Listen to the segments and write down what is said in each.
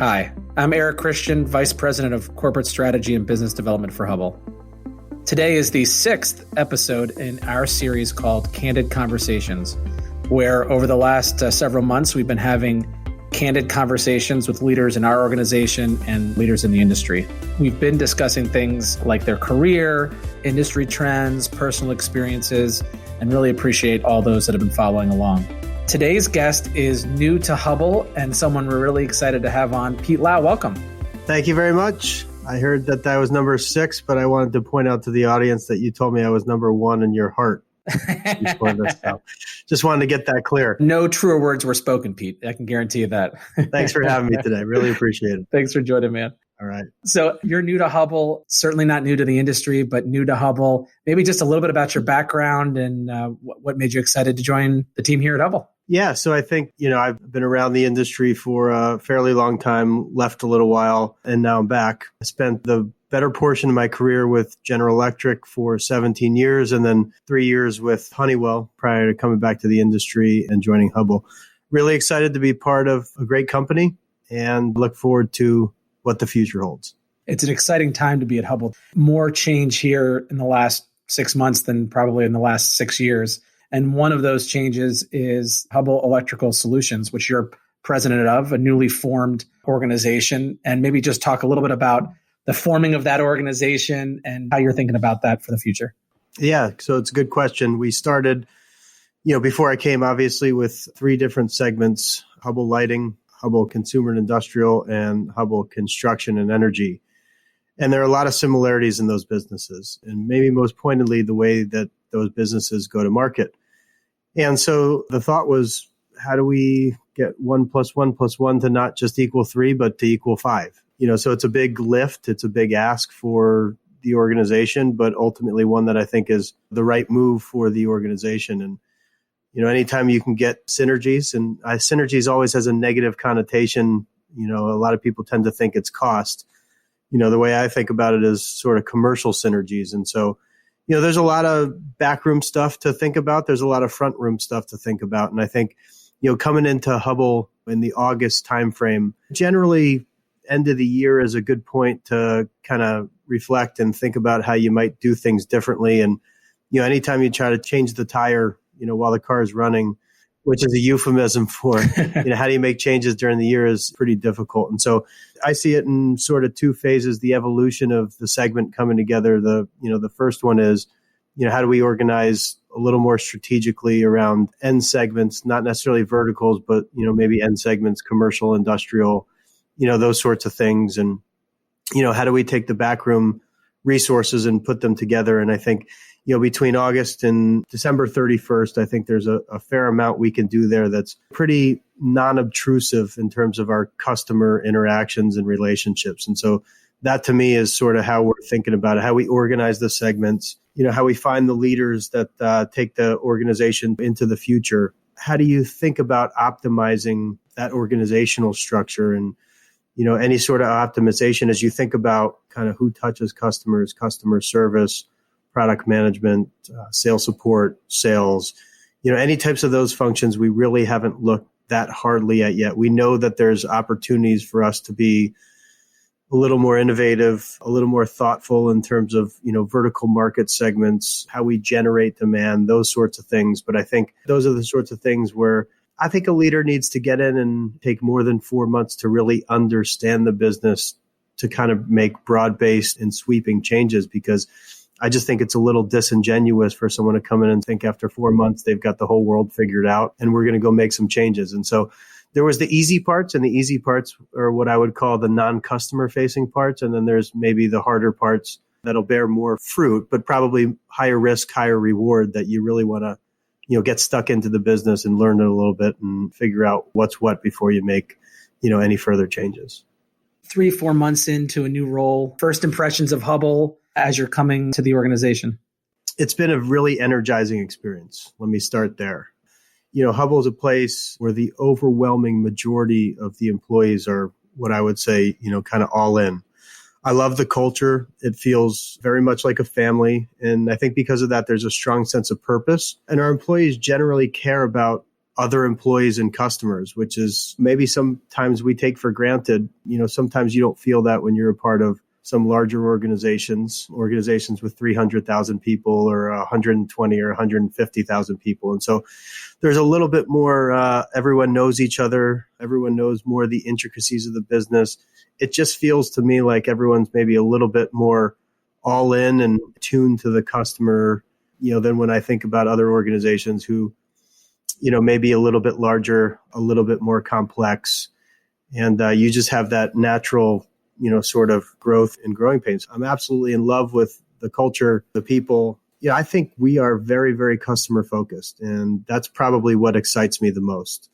Hi, I'm Erik Christian, Vice President of Corporate Strategy and Business Development for Hubbell. Today is the 6th episode in our series called Candid Conversations, where over the last several months, we've been having candid conversations with leaders in our organization and leaders in the industry. We've been discussing things like their career, industry trends, personal experiences, and really appreciate all those that have been following along. Today's guest is new to Hubbell and someone we're really excited to have on. Pete Lau, welcome. Thank you very much. I heard that I was number 6, but I wanted to point out to the audience that you told me I was number 1 in your heart. Just wanted to get that clear. No truer words were spoken, Pete. I can guarantee you that. Thanks for having me today. Really appreciate it. Thanks for joining, man. All right. So you're new to Hubbell, certainly not new to the industry, but new to Hubbell. Maybe just a little bit about your background and what made you excited to join the team here at Hubbell. Yeah. So I think, I've been around the industry for a fairly long time, left a little while, and now I'm back. I spent the better portion of my career with General Electric for 17 years and then 3 years with Honeywell prior to coming back to the industry and joining Hubbell. Really excited to be part of a great company and look forward to what the future holds. It's an exciting time to be at Hubbell. More change here in the last 6 months than probably in the last 6 years. And one of those changes is Hubbell Electrical Solutions, which you're president of, a newly formed organization. And maybe just talk a little bit about the forming of that organization and how you're thinking about that for the future. Yeah, so it's a good question. We started, before I came, obviously, with 3 different segments: Hubbell Lighting, Hubbell Consumer and Industrial, and Hubbell Construction and Energy. And there are a lot of similarities in those businesses, and maybe most pointedly, the way that those businesses go to market. And so the thought was, how do we get 1 + 1 + 1 to not just equal 3, but to equal 5? So it's a big lift. It's a big ask for the organization, but ultimately one that I think is the right move for the organization. And, anytime you can get synergies, and synergies always has a negative connotation. A lot of people tend to think it's cost. The way I think about it is sort of commercial synergies. And so, there's a lot of backroom stuff to think about. There's a lot of front room stuff to think about. And I think, coming into Hubbell in the August timeframe, generally end of the year is a good point to kind of reflect and think about how you might do things differently. And, anytime you try to change the tire, while the car is running, which is a euphemism for, how do you make changes during the year, is pretty difficult. And so I see it in sort of 2 phases, the evolution of the segment coming together. The first one is, how do we organize a little more strategically around end segments, not necessarily verticals, but, maybe end segments, commercial, industrial, those sorts of things. And, how do we take the backroom resources and put them together? And I think, between August and December 31st, I think there's a fair amount we can do there that's pretty non-obtrusive in terms of our customer interactions and relationships. And so that to me is sort of how we're thinking about it, how we organize the segments, how we find the leaders that take the organization into the future. How do you think about optimizing that organizational structure and, any sort of optimization as you think about kind of who touches customers, customer service, product management, sales support, sales, any types of those functions we really haven't looked that hardly at yet. We know that there's opportunities for us to be a little more innovative, a little more thoughtful in terms of, vertical market segments, how we generate demand, those sorts of things. But I think those are the sorts of things where I think a leader needs to get in and take more than 4 months to really understand the business, to kind of make broad-based and sweeping changes, because I just think it's a little disingenuous for someone to come in and think after 4 months they've got the whole world figured out and we're going to go make some changes. And so there was the easy parts, and the easy parts are what I would call the non-customer facing parts. And then there's maybe the harder parts that'll bear more fruit, but probably higher risk, higher reward, that you really want to, get stuck into the business and learn it a little bit and figure out what's what before you make, any further changes. 3-4 months into a new role, first impressions of Hubbell as you're coming to the organization? It's been a really energizing experience. Let me start there. Hubbell is a place where the overwhelming majority of the employees are what I would say, kind of all in. I love the culture. It feels very much like a family. And I think because of that, there's a strong sense of purpose. And our employees generally care about other employees and customers, which is maybe sometimes we take for granted. Sometimes you don't feel that when you're a part of some larger organizations with 300,000 people or 120 or 150,000 people. And so there's a little bit more, everyone knows each other. Everyone knows more of the intricacies of the business. It just feels to me like everyone's maybe a little bit more all in and tuned to the customer, than when I think about other organizations who, maybe a little bit larger, a little bit more complex. And you just have that natural, sort of growth and growing pains. I'm absolutely in love with the culture, the people. I think we are very, very customer focused. And that's probably what excites me the most.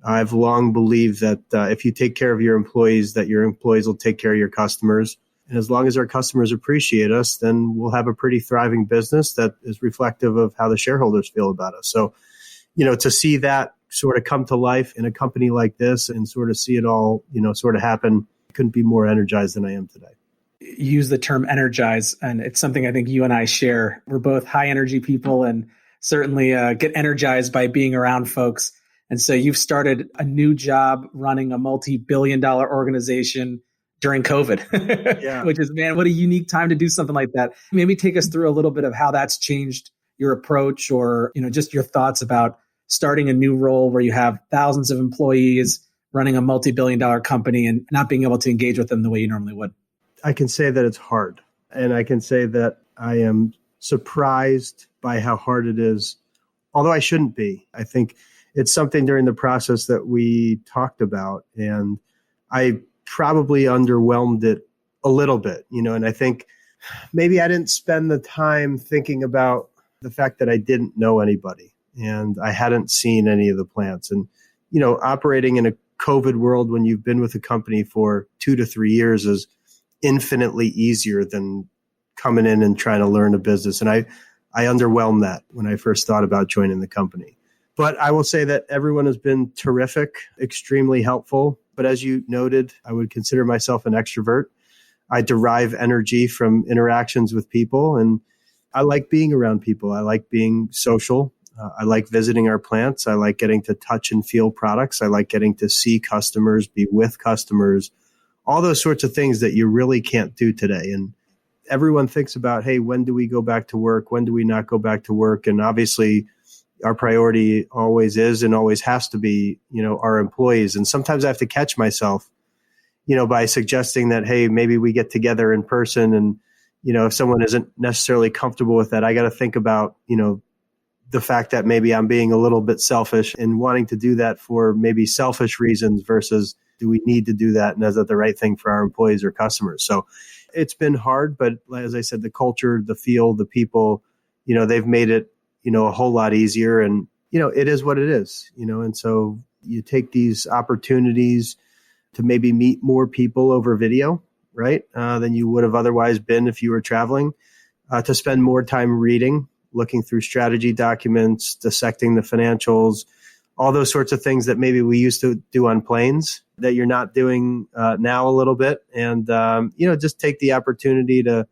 I've long believed that if you take care of your employees, that your employees will take care of your customers. And as long as our customers appreciate us, then we'll have a pretty thriving business that is reflective of how the shareholders feel about us. So, to see that sort of come to life in a company like this and sort of see it all, sort of happen, couldn't be more energized than I am today. You use the term energize, and it's something I think you and I share. We're both high energy people and certainly get energized by being around folks. And so you've started a new job running a multi-billion-dollar organization during COVID, Yeah. Which is, man, what a unique time to do something like that. Maybe take us through a little bit of how that's changed your approach or, just your thoughts about starting a new role where you have thousands of employees running a multi-billion-dollar company and not being able to engage with them the way you normally would. I can say that it's hard. And I can say that I am surprised by how hard it is, although I shouldn't be. I think it's something during the process that we talked about, and I probably underwhelmed it a little bit, and I think maybe I didn't spend the time thinking about the fact that I didn't know anybody and I hadn't seen any of the plants. And, operating in a COVID world when you've been with a company for 2 to 3 years is infinitely easier than coming in and trying to learn a business. And I underwhelmed that when I first thought about joining the company. But I will say that everyone has been terrific, extremely helpful. But as you noted, I would consider myself an extrovert. I derive energy from interactions with people, and I like being around people. I like being social. I like visiting our plants. I like getting to touch and feel products. I like getting to see customers, be with customers, all those sorts of things that you really can't do today. And everyone thinks about, hey, when do we go back to work? When do we not go back to work? And obviously, our priority always is and always has to be, our employees. And sometimes I have to catch myself, by suggesting that, hey, maybe we get together in person. And, if someone isn't necessarily comfortable with that, I got to think about, the fact that maybe I'm being a little bit selfish and wanting to do that for maybe selfish reasons versus do we need to do that? And is that the right thing for our employees or customers? So it's been hard, but as I said, the culture, the feel, the people, they've made it, a whole lot easier. And, it is what it is, and so you take these opportunities to maybe meet more people over video, right? Than you would have otherwise been if you were traveling, to spend more time reading, looking through strategy documents, dissecting the financials, all those sorts of things that maybe we used to do on planes that you're not doing now a little bit. And, just take the opportunity to,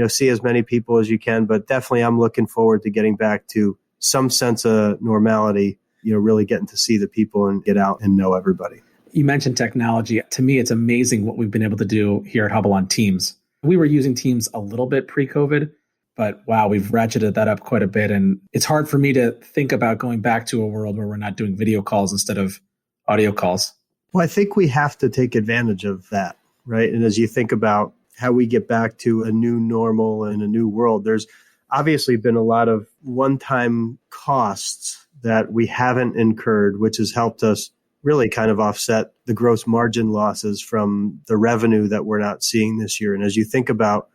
see as many people as you can. But definitely I'm looking forward to getting back to some sense of normality, really getting to see the people and get out and know everybody. You mentioned technology. To me, it's amazing what we've been able to do here at Hubbell on Teams. We were using Teams a little bit pre-COVID, but wow, we've ratcheted that up quite a bit. And it's hard for me to think about going back to a world where we're not doing video calls instead of audio calls. Well, I think we have to take advantage of that, right? And as you think about how we get back to a new normal and a new world, there's obviously been a lot of one-time costs that we haven't incurred, which has helped us really kind of offset the gross margin losses from the revenue that we're not seeing this year. And as you think about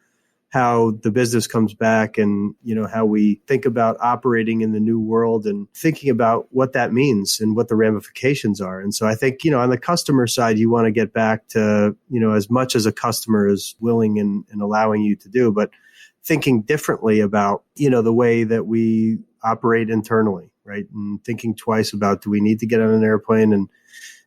how the business comes back and, how we think about operating in the new world and thinking about what that means and what the ramifications are. And so I think, on the customer side, you want to get back to, as much as a customer is willing and allowing you to do, but thinking differently about, the way that we operate internally, right? And thinking twice about, do we need to get on an airplane and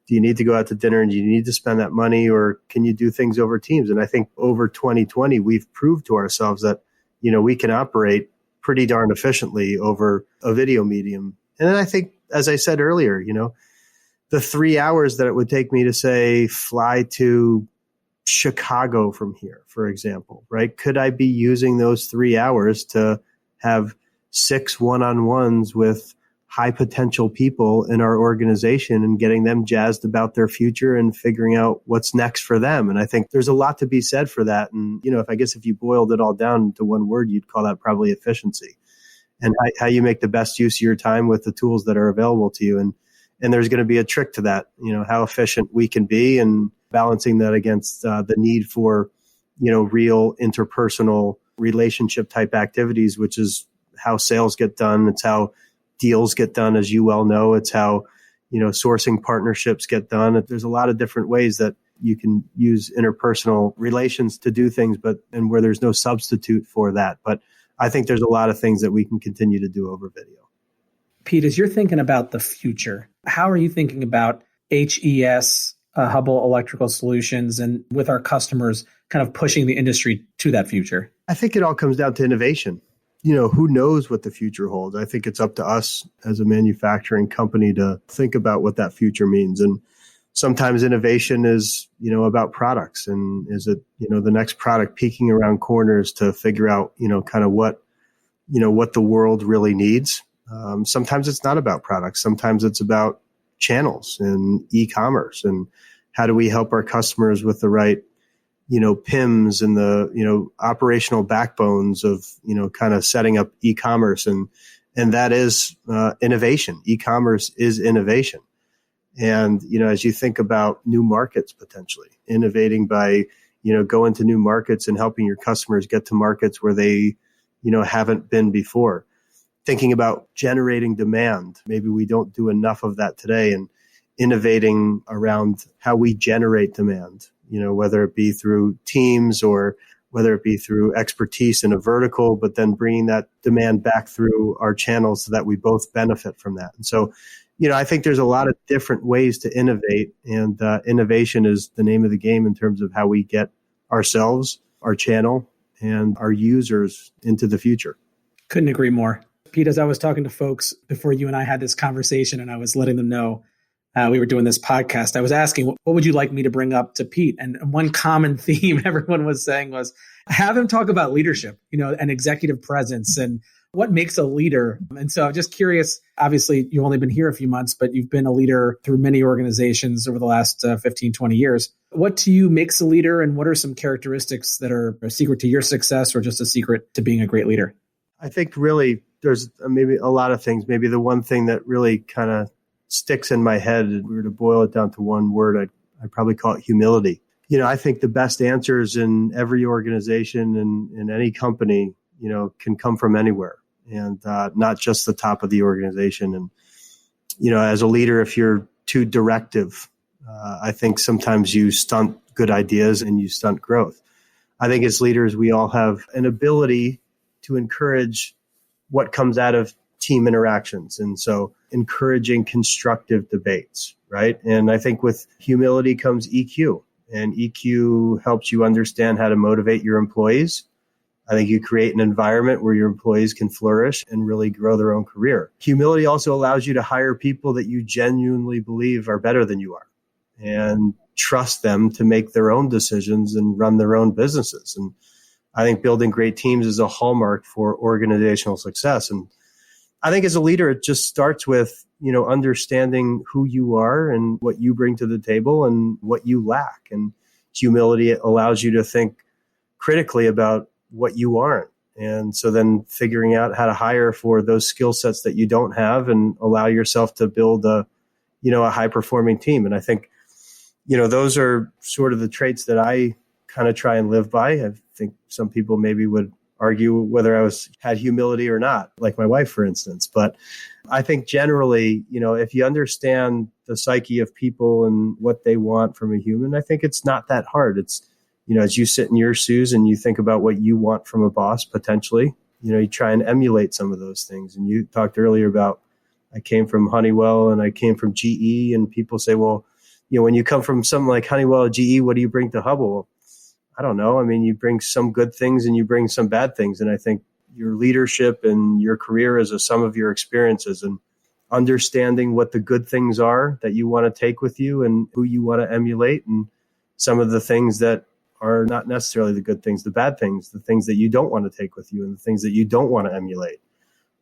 do you need to go out to dinner and do you need to spend that money or can you do things over Teams? And I think over 2020, we've proved to ourselves that, we can operate pretty darn efficiently over a video medium. And then I think as I said earlier, the 3 hours that it would take me to say fly to Chicago from here, for example, right? Could I be using those 3 hours to have 6 one-on-ones with high potential people in our organization and getting them jazzed about their future and figuring out what's next for them? And I think there's a lot to be said for that. And, if you boiled it all down to one word, you'd call that probably efficiency, and how you make the best use of your time with the tools that are available to you. And there's going to be a trick to that, how efficient we can be, and balancing that against the need for, real interpersonal relationship type activities, which is how sales get done. It's how deals get done, as you well know. It's how, sourcing partnerships get done. There's a lot of different ways that you can use interpersonal relations to do things, and where there's no substitute for that. But I think there's a lot of things that we can continue to do over video. Pete, as you're thinking about the future, how are you thinking about HES, Hubbell Electrical Solutions, and with our customers kind of pushing the industry to that future? I think it all comes down to innovation. Who knows what the future holds? I think it's up to us as a manufacturing company to think about what that future means. And sometimes innovation is, about products. And is it, the next product peeking around corners to figure out, kind of what the world really needs. Sometimes it's not about products. Sometimes it's about channels and e-commerce, and how do we help our customers with the right, PIMs and the, operational backbones of, kind of setting up e-commerce. And that is innovation. E-commerce is innovation. And, as you think about new markets, potentially innovating by, going to new markets and helping your customers get to markets where they, haven't been before. Thinking about generating demand. Maybe we don't do enough of that today, and innovating around how we generate demand, whether it be through teams or whether it be through expertise in a vertical, but then bringing that demand back through our channels so that we both benefit from that. And so, I think there's a lot of different ways to innovate, and innovation is the name of the game in terms of how we get ourselves, our channel, and our users into the future. Couldn't agree more. Pete, as I was talking to folks before you and I had this conversation, and I was letting them know we were doing this podcast, I was asking, what would you like me to bring up to Pete? And one common theme everyone was saying was, have him talk about leadership, and executive presence, and what makes a leader. And so I'm just curious, obviously you've only been here a few months, but you've been a leader through many organizations over the last 15, 20 years. What to you makes a leader, and what are some characteristics that are a secret to your success, or just a secret to being a great leader? I think really there's maybe a lot of things. Maybe the one thing that really kind of sticks in my head, if we were to boil it down to one word, I'd probably call it humility. I think the best answers in every organization and in any company, can come from anywhere, and not just the top of the organization. And, as a leader, if you're too directive, I think sometimes you stunt good ideas and you stunt growth. I think as leaders, we all have an ability to encourage what comes out of team interactions. And so encouraging constructive debates, right? And I think with humility comes EQ, and EQ helps you understand how to motivate your employees. I think you create an environment where your employees can flourish and really grow their own career. Humility also allows you to hire people that you genuinely believe are better than you are, and trust them to make their own decisions and run their own businesses. And I think building great teams is a hallmark for organizational success. And I think as a leader, it just starts with, understanding who you are and what you bring to the table and what you lack. And humility allows you to think critically about what you aren't. And so then figuring out how to hire for those skill sets that you don't have and allow yourself to build a high performing team. And I think, those are sort of the traits that I kind of try and live by. I think some people maybe would argue whether I had humility or not, like my wife, for instance. But I think generally, if you understand the psyche of people and what they want from a human, I think it's not that hard. It's, as you sit in your shoes and you think about what you want from a boss, potentially, you try and emulate some of those things. And you talked earlier about, I came from Honeywell and I came from GE, and people say, well, when you come from something like Honeywell or GE, what do you bring to Hubbell? I don't know. I mean, you bring some good things and you bring some bad things. And I think your leadership and your career is a sum of your experiences. And understanding what the good things are that you want to take with you and who you want to emulate, and some of the things that are not necessarily the good things, the bad things, the things that you don't want to take with you and the things that you don't want to emulate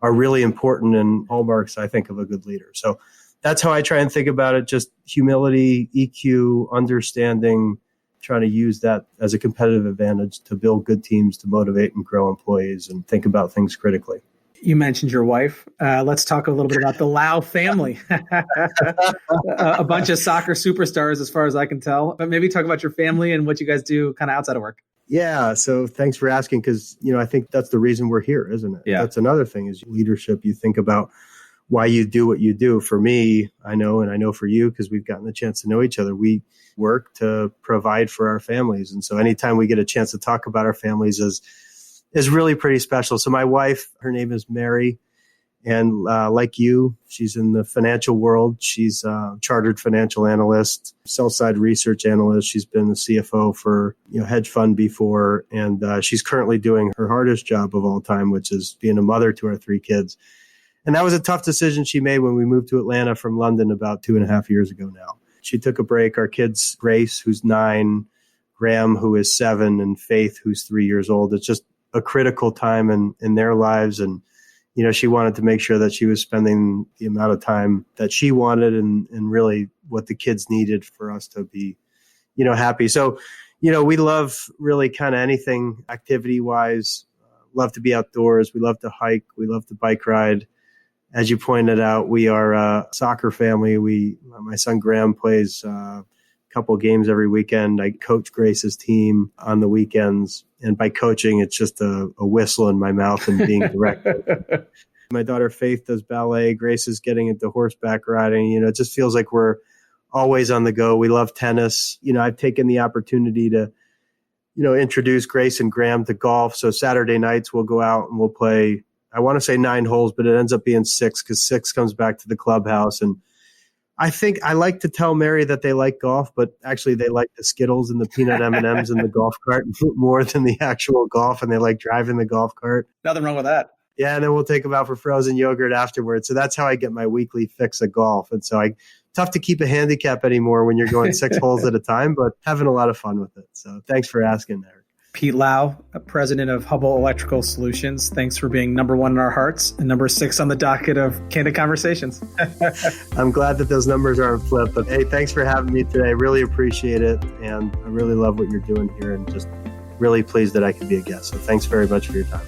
are really important and hallmarks, I think, of a good leader. So that's how I try and think about it. Just humility, EQ, understanding, trying to use that as a competitive advantage to build good teams, to motivate and grow employees and think about things critically. You mentioned your wife. Let's talk a little bit about the Lau family. A bunch of soccer superstars, as far as I can tell. But maybe talk about your family and what you guys do kind of outside of work. Yeah. So thanks for asking, because, I think that's the reason we're here, isn't it? Yeah. That's another thing is leadership. You think about why you do what you do. For me, I know, and I know for you, because we've gotten a chance to know each other, we work to provide for our families. And so anytime we get a chance to talk about our families is really pretty special. So my wife, her name is Mary, and like you, she's in the financial world. She's a chartered financial analyst, sell-side research analyst. She's been the CFO for hedge fund before, and she's currently doing her hardest job of all time, which is being a mother to our 3 kids. And that was a tough decision she made when we moved to Atlanta from London about 2.5 years ago now. She took a break. Our kids, Grace, who's 9, Graham, who is 7, and Faith, who's 3 years old. It's just a critical time in their lives. And, she wanted to make sure that she was spending the amount of time that she wanted and really what the kids needed for us to be, happy. So, we love really kind of anything activity wise, love to be outdoors. We love to hike. We love to bike ride. As you pointed out, we are a soccer family. My son Graham plays a couple of games every weekend. I coach Grace's team on the weekends. And by coaching, it's just a whistle in my mouth and being direct. My daughter Faith does ballet. Grace is getting into horseback riding. It just feels like we're always on the go. We love tennis. I've taken the opportunity to, introduce Grace and Graham to golf. So Saturday nights we'll go out and we'll play, I want to say 9 holes, but it ends up being 6 because 6 comes back to the clubhouse. And I think I like to tell Mary that they like golf, but actually they like the Skittles and the peanut M&Ms in the golf cart more than the actual golf, and they like driving the golf cart. Nothing wrong with that. Yeah, and then we'll take them out for frozen yogurt afterwards. So that's how I get my weekly fix of golf. And so tough to keep a handicap anymore when you're going 6 holes at a time, but having a lot of fun with it. So thanks for asking, Erik. Pete Lau, president of Hubbell Electrical Solutions. Thanks for being number 1 in our hearts and number 6 on the docket of Candid Conversations. I'm glad that those numbers aren't flipped. But hey, thanks for having me today. Really appreciate it. And I really love what you're doing here and just really pleased that I could be a guest. So thanks very much for your time.